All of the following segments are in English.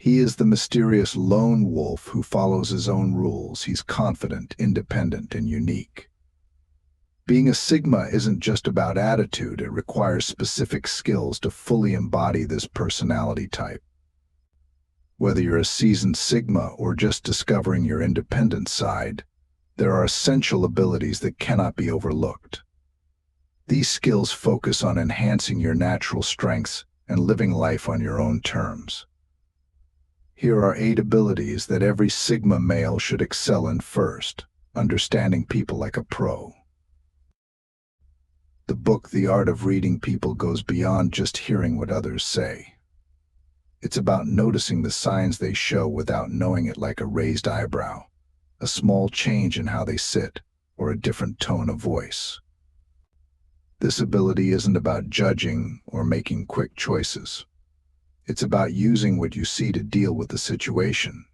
He is the mysterious lone wolf who follows his own rules. He's confident, independent, and unique. Being a Sigma isn't just about attitude, it requires specific skills to fully embody this personality type. Whether you're a seasoned Sigma or just discovering your independent side, there are essential abilities that cannot be overlooked. These skills focus on enhancing your natural strengths and living life on your own terms. Here are 8 abilities that every Sigma male should excel in. First, understanding people like a pro. The book The Art of Reading People goes beyond just hearing what others say. It's about noticing the signs they show without knowing it, like a raised eyebrow, a small change in how they sit, or a different tone of voice. This ability isn't about judging or making quick choices. It's about using what you see to deal with the situation.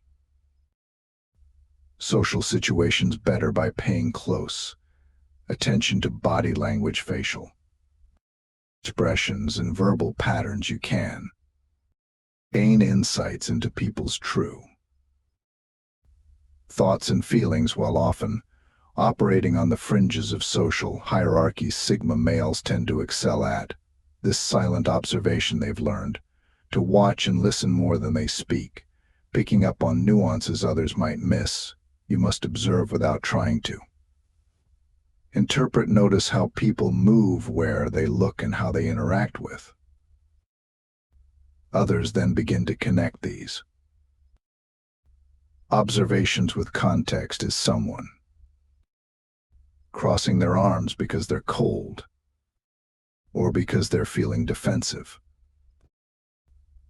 Social situations better by paying close attention to body language, facial expressions, and verbal patterns. You can gain insights into people's true thoughts and feelings. While often operating on the fringes of social hierarchies, Sigma males tend to excel at this silent observation. They've learned to watch and listen more than they speak, picking up on nuances others might miss. You must observe without trying to interpret. Notice how people move, where they look, and how they interact with others, then begin to connect these observations with context. Is someone crossing their arms because they're cold or because they're feeling defensive?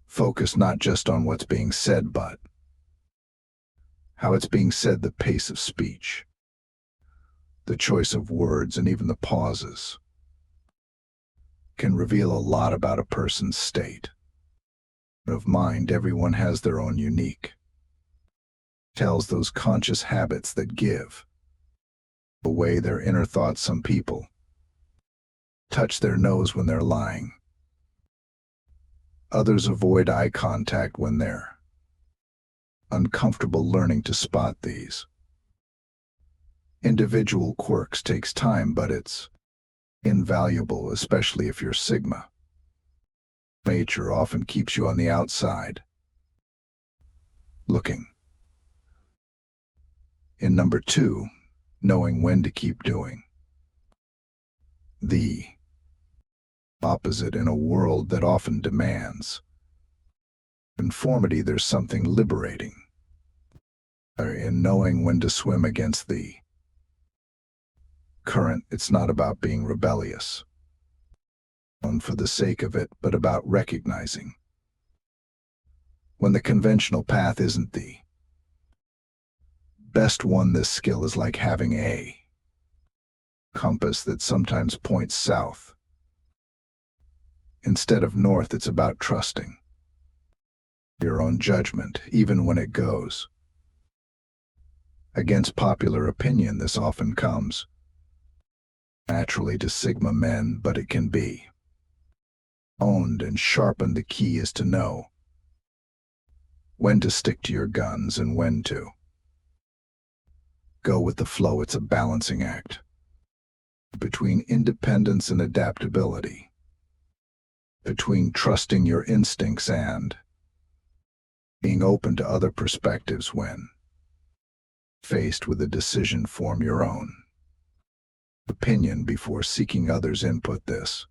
Focus not just on what's being said, but how it's being said. The pace of speech, the choice of words, and even the pauses can reveal a lot about a person's state of mind. Everyone has their own unique tells, those conscious habits that give away their inner thoughts. Some people touch their nose when they're lying. Others avoid eye contact when they're uncomfortable. Learning to spot these individual quirks takes time, but it's invaluable, especially if you're Sigma. Nature often keeps you on the outside looking. In. Number 2, knowing when to keep doing the opposite. In a world that often demands conformity, there's something liberating in knowing when to swim against the current. It's not about being rebellious for the sake of it, but about recognizing when the conventional path isn't the best one. This skill is like having a compass that sometimes points south instead of north. It's about trusting your own judgment, even when it goes against popular opinion. This often comes naturally to Sigma men, but it can be honed and sharpened. The key is to know when to stick to your guns and when to go with the flow. It's a balancing act between independence and adaptability, between trusting your instincts and being open to other perspectives. When faced with a decision, form your own opinion before seeking others' input. This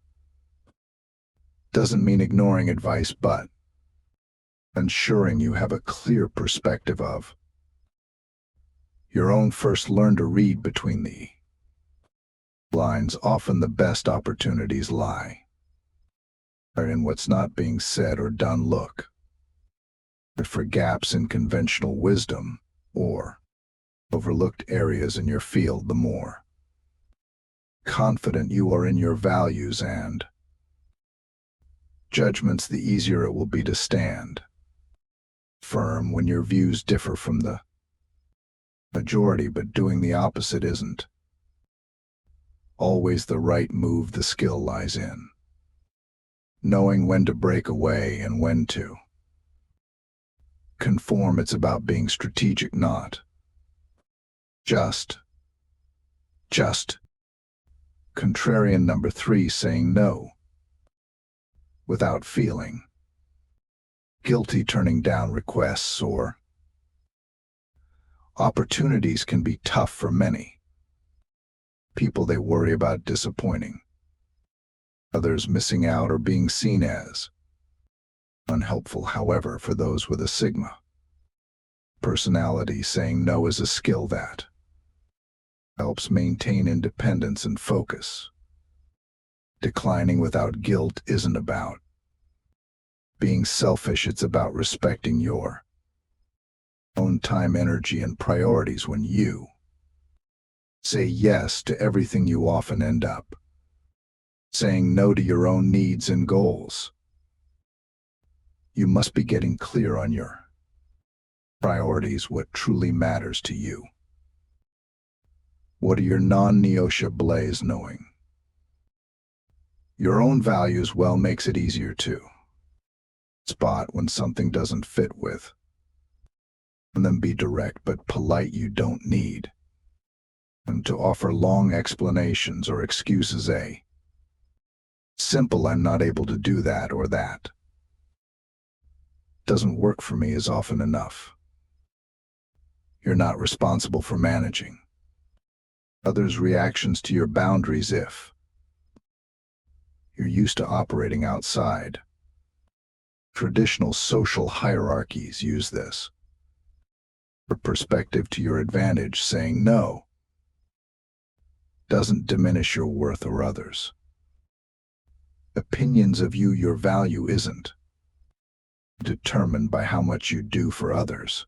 doesn't mean ignoring advice, but ensuring you have a clear perspective of your own. First, learn to read between the lines. Often the best opportunities lie in what's not being said or done. Look for gaps in conventional wisdom or overlooked areas in your field. The more confident you are in your values and judgments, the easier it will be to stand firm when your views differ from the majority. But doing the opposite isn't always the right move. The skill lies in knowing when to break away and when to conform, it's about being strategic, not just. Just. Contrarian number 3, saying no without feeling guilty, turning down requests or opportunities can be tough for many people. They worry about disappointing others, missing out, or being seen as unhelpful. However, for those with a Sigma personality, saying no is a skill that helps maintain independence and focus. Declining without guilt isn't about being selfish, it's about respecting your own time, energy, and priorities. When you say yes to everything, you often end up saying no to your own needs and goals. You must be getting clear on your priorities, what truly matters to you. What are your non-negotiables? Knowing your own values well makes it easier to spot when something doesn't fit with, and then be direct but polite. You don't need them to offer long explanations or excuses. A simple "I'm not able to do that" or "that doesn't work for me" is often enough. You're not responsible for managing others' reactions to your boundaries. If you're used to operating outside traditional social hierarchies, use this perspective to your advantage. Saying no doesn't diminish your worth or others' opinions of you. Your value isn't determined by how much you do for others.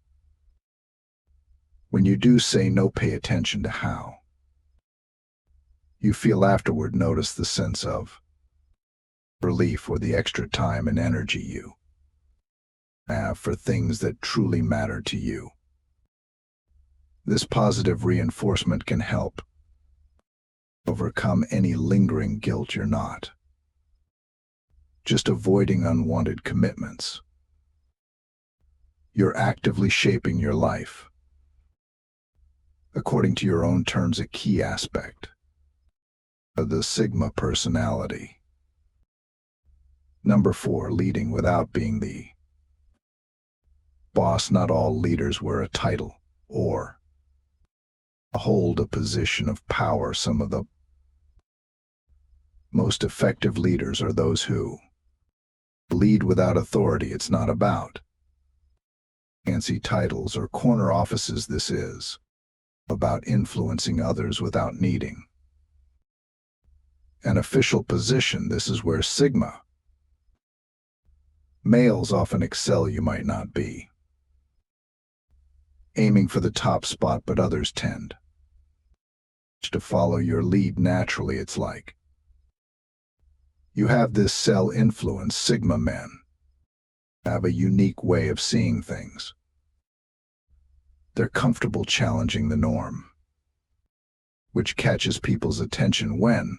When you do say no, pay attention to how you feel afterward. Notice the sense of relief or the extra time and energy you have for things that truly matter to you. This positive reinforcement can help overcome any lingering guilt. You're not just avoiding unwanted commitments. You're actively shaping your life according to your own terms, a key aspect of the Sigma personality. Number 4, leading without being the boss. Not all leaders wear a title or hold a position of power. Some of the most effective leaders are those who lead without authority. It's not about fancy titles or corner offices. This is about influencing others without needing an official position. This is where Sigma males often excel. You might not be aiming for the top spot, but others tend to follow your lead naturally. It's like you have this cell influence. Sigma men have a unique way of seeing things. They're comfortable challenging the norm, which catches people's attention. When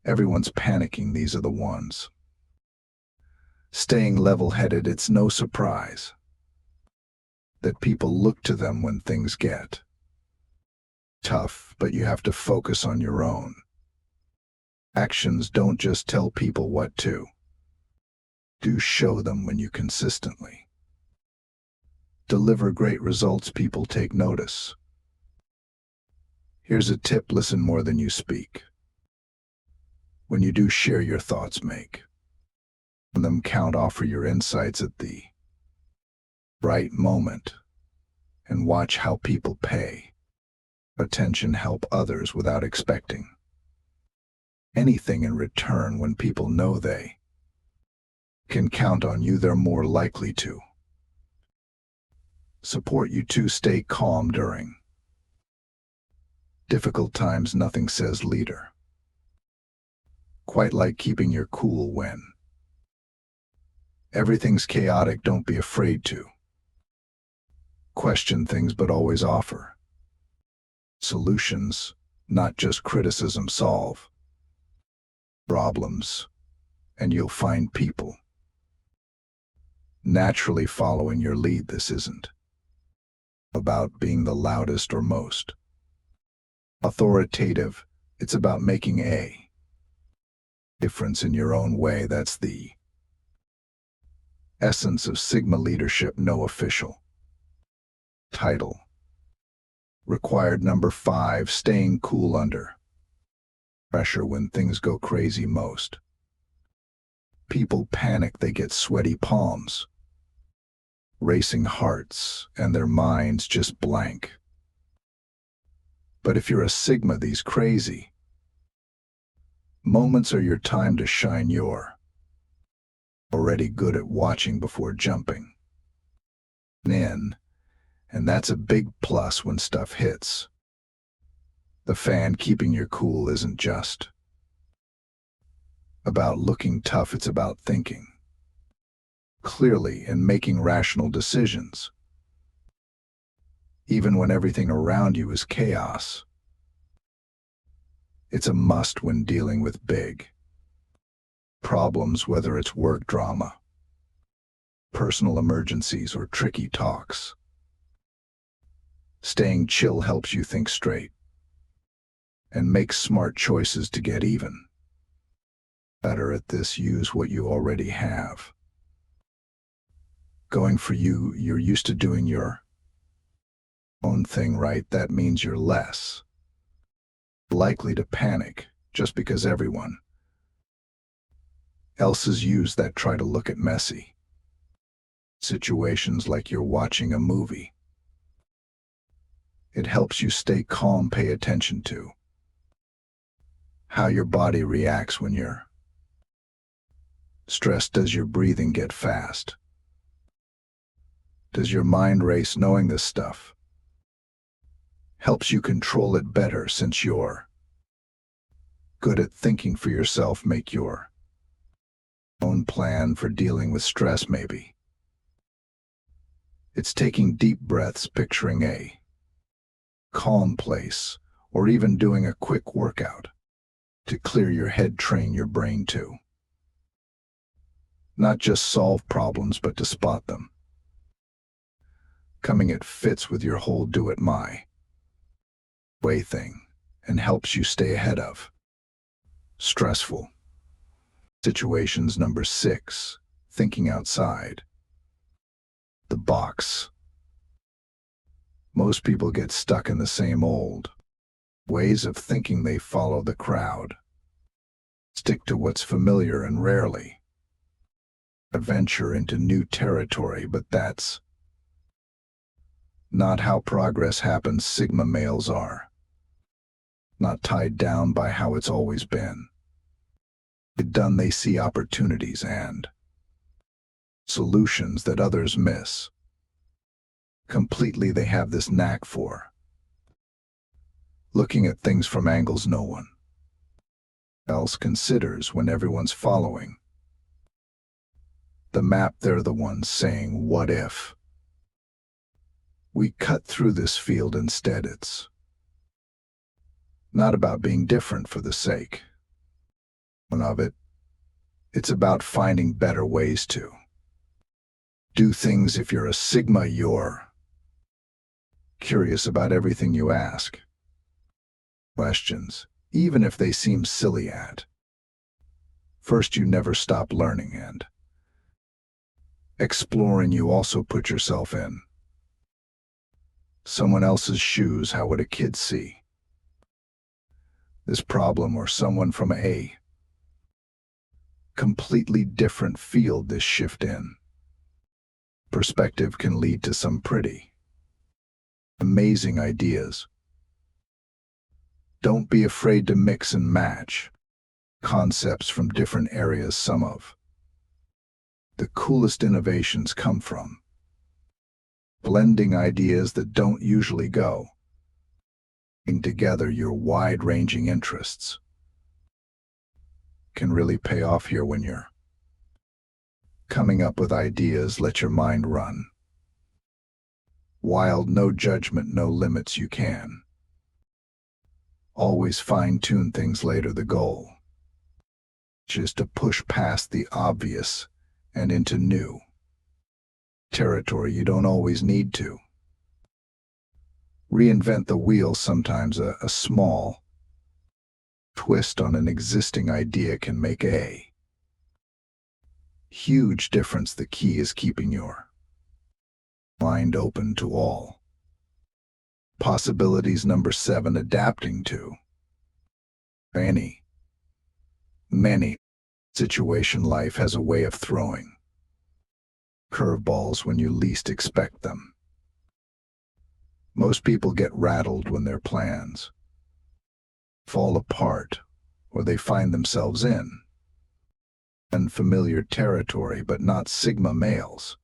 everyone's panicking, these are the ones staying level-headed. It's no surprise that people look to them when things get tough, but you have to focus on your own actions. Don't just tell people what to do, show them. When you consistently deliver great results, people take notice. Here's a tip: listen more than you speak. When you do share your thoughts, make them count. Offer your insights at the right moment and watch how people pay attention. Help others without expecting anything in return. When people know they can count on you, they're more likely to support you. To stay calm during difficult times. Nothing says leader quite like keeping your cool when everything's chaotic. Don't be afraid to question things, but always offer solutions, not just criticism. Solve problems, and you'll find people naturally following your lead. This isn't about being the loudest or most authoritative. It's about making a difference in your own way. That's the essence of Sigma leadership. No official title required. Number 5, staying cool under pressure. When things go crazy, most people panic. They get sweaty palms, racing hearts, and their minds just blank. But if you're a Sigma, these crazy moments are your time to shine. You're already good at watching before jumping in, and that's a big plus when stuff hits the fan. Keeping your cool isn't just about looking tough, it's about thinking clearly and making rational decisions, even when everything around you is chaos. It's a must when dealing with big problems, whether it's work drama, personal emergencies, or tricky talks. Staying chill helps you think straight and make smart choices to get even better at this. Use what you already have going for you. You're used to doing your own thing, right? That means you're less likely to panic just because everyone else has used that. Try to look at messy situations like you're watching a movie. It helps you stay calm. Pay attention to how your body reacts when you're stressed. Does your breathing get fast? Does your mind race? Knowing this stuff helps you control it better. Since you're good at thinking for yourself, make your own plan for dealing with stress. Maybe it's taking deep breaths, picturing a calm place, or even doing a quick workout to clear your head. Train your brain to not just solve problems, but to spot them coming. It fits with your whole do it my way thing and helps you stay ahead of stressful situations. Number 6, thinking outside the box. Most people get stuck in the same old ways of thinking. They follow the crowd, stick to what's familiar, and rarely venture into new territory. But that's not how progress happens. Sigma males are not tied down by how it's always been done. They see opportunities and solutions that others miss completely. They have this knack for looking at things from angles no one else considers. When everyone's following the map, they're the ones saying, what if we cut through this field instead? It's not about being different for the sake of it. It's about finding better ways to do things. If you're a Sigma, you're curious about everything. You ask questions, even if they seem silly at first. You never stop learning and exploring. You also put yourself in someone else's shoes. How would a kid see this problem, or someone from a completely different field? This shift in perspective can lead to some pretty amazing ideas. Don't be afraid to mix and match concepts from different areas. Some of the coolest innovations come from blending ideas that don't usually go together. Your wide-ranging interests can really pay off here. When you're coming up with ideas, let your mind run wild. No judgment, no limits. You can always fine-tune things later. The goal is to push past the obvious and into new territory you don't always need to. Reinvent the wheel. Sometimes a small twist on an existing idea can make a huge difference. The key is keeping your mind open to all possibilities. Number 7, adapting to many situation. Life has a way of throwing curveballs when you least expect them. Most people get rattled when their plans fall apart or they find themselves in unfamiliar territory, but not Sigma males.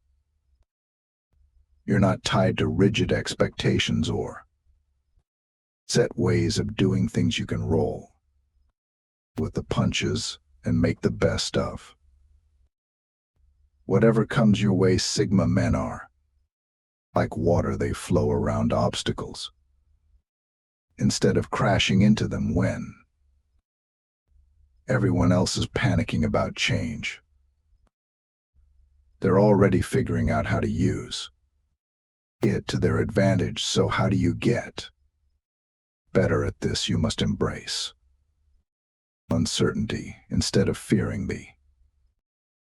You're not tied to rigid expectations or set ways of doing things. You can roll with the punches and make the best of whatever comes your way. Sigma men are like water. They flow around obstacles instead of crashing into them when everyone else is panicking about change. They're already figuring out how to use it to their advantage. So how do you get better at this? You must embrace uncertainty instead of fearing the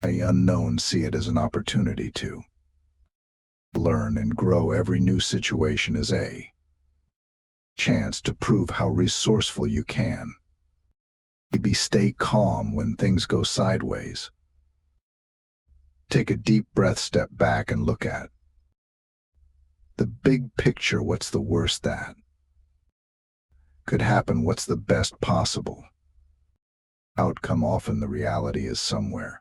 unknown. See it as an opportunity to learn and grow. Every new situation is a chance to prove how resourceful you can be. Stay calm when things go sideways. Take a deep breath, step back and look at the big picture. What's the worst that could happen? What's the best possible outcome? Often the reality is somewhere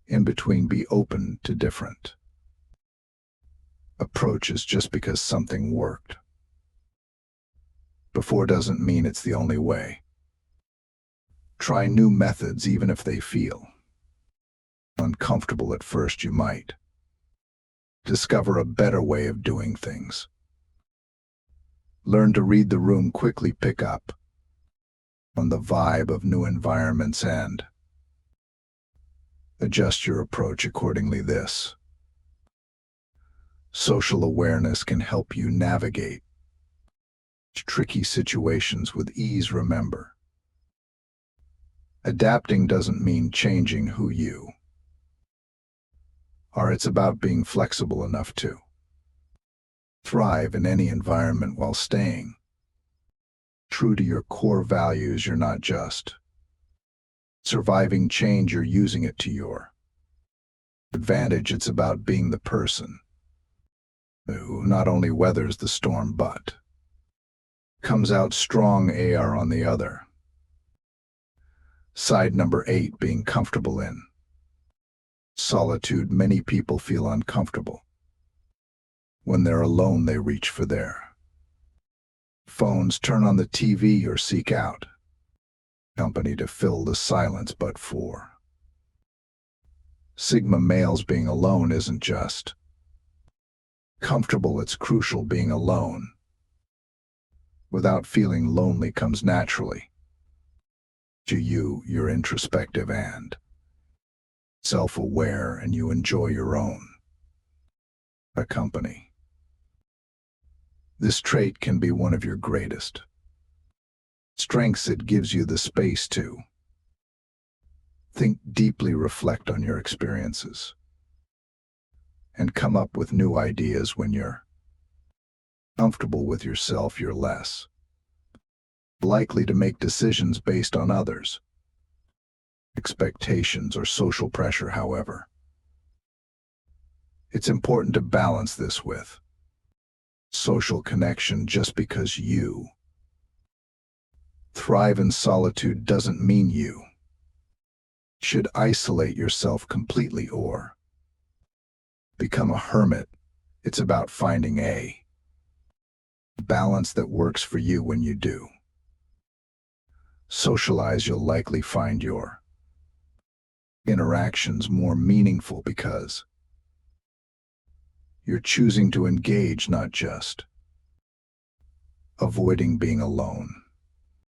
in between. Be open to different approaches. Just because something worked before doesn't mean it's the only way. Try new methods even if they feel uncomfortable at first. You might discover a better way of doing things. Learn to read the room quickly. Pick up on the vibe of new environments and adjust your approach accordingly. This social awareness can help you navigate tricky situations with ease. Remember, adapting doesn't mean changing who you are. It's about being flexible enough to thrive in any environment while staying true to your core values. You're not just surviving change, you're using it to your advantage. It's about being the person who not only weathers the storm but comes out strong. AR on the other side. Number 8, being comfortable in solitude. Many people feel uncomfortable when they're alone. They reach for their phones, turn on the TV, or seek out company to fill the silence. But for Sigma males, being alone isn't just comfortable, it's crucial. Being alone without feeling lonely comes naturally to you. You're introspective and self-aware, and you enjoy your own company. This trait can be one of your greatest strengths. It gives you the space to think deeply, reflect on your experiences, and come up with new ideas. When you're comfortable with yourself, you're less likely to make decisions based on others' expectations or social pressure. However, it's important to balance this with social connection. Just because you thrive in solitude doesn't mean you should isolate yourself completely or become a hermit. It's about finding a balance that works for you. When you do socialize, you'll likely find your interactions more meaningful because you're choosing to engage, not just avoiding being alone.